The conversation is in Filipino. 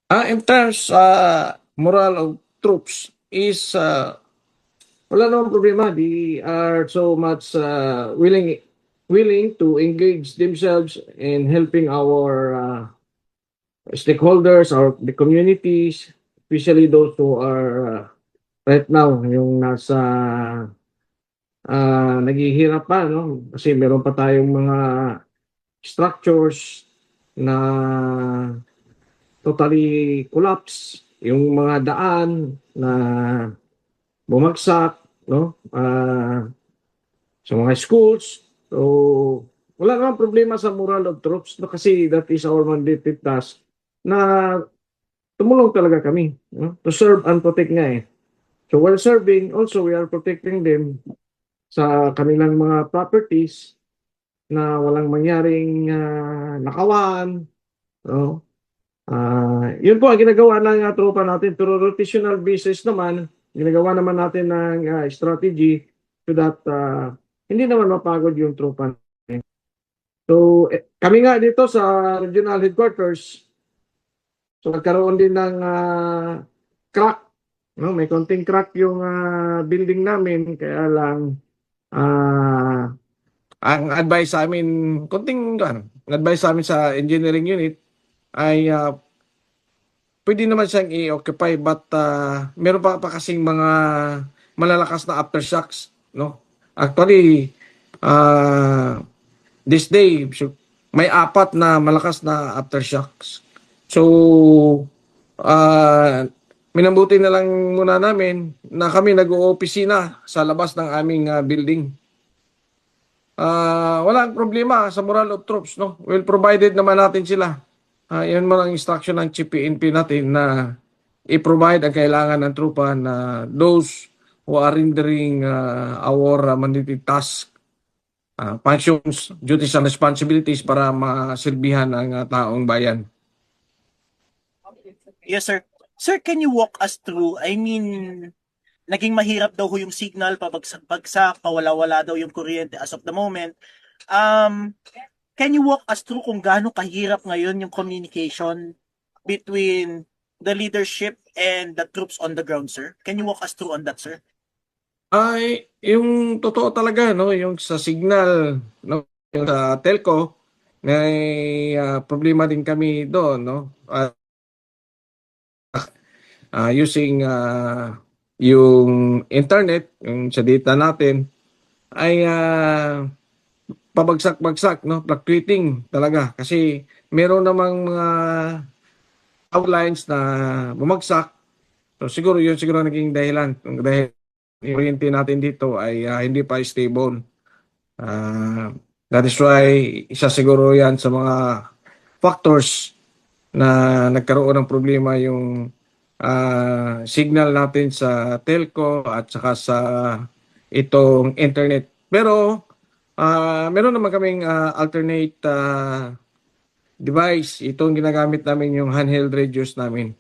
In terms moral of troops is wala namang problema. They are so much willing to engage themselves in helping our stakeholders or the communities, especially those who are right now yung nasa naghihirap pa, no? Kasi meron pa tayong mga structures na totally collapse, yung mga daan na bumagsak, no? Sa mga schools. So, wala namang problema sa moral of troops, no? Kasi that is our mandated task na tumulong talaga kami, no? To serve and protect nga eh. So while serving, also we are protecting them sa kanilang mga properties na walang mangyaring nakawan, no? Yun po ang ginagawa ng tropa natin. Pero rotational basis naman, ginagawa naman natin ng strategy so that hindi naman mapagod yung tropa natin. So, kami nga dito sa regional headquarters, so nagkaroon din ng crack. No? May konting crack yung building namin, kaya lang ang advice sa amin, konting ang advice sa amin sa engineering unit ay pwede naman siyang i-occupy but meron pa kasing mga malalakas na aftershocks, no? Actually, uh, this day may apat na malakas na aftershocks. So, minabuti na lang muna namin na kami nag-oopisina sa labas ng aming building. Walang problema sa moral of troops, no? Well provided naman natin sila. Yan man ang instruction ng Chief PNP natin na i-provide ang kailangan ng trupa na those who are rendering our mandated task, functions, duties and responsibilities para masilbihan ang taong bayan. Yes, sir. Sir, can you walk us through? I mean, naging mahirap daw ho yung signal, pabagsak-bagsak, pawala-wala daw yung kuryente as of the moment. Can you walk us through kung gaano kahirap ngayon yung communication between the leadership and the troops on the ground, sir? Can you walk us through on that, sir? Ay, yung totoo talaga, no, yung sa signal, no, yung sa telco, may problema din kami doon, no, using yung internet, yung sa data natin, ay pabagsak-bagsak, no, fluctuating talaga. Kasi meron namang mga outlines na bumagsak. So siguro yun siguro naging dahilan. Dahil yung kuryente natin dito ay hindi pa stable. That is why isa siguro yan sa mga factors na nagkaroon ng problema yung signal natin sa telco at saka sa itong internet. Pero meron naman kaming alternate device. Itong ginagamit namin yung handheld radios namin.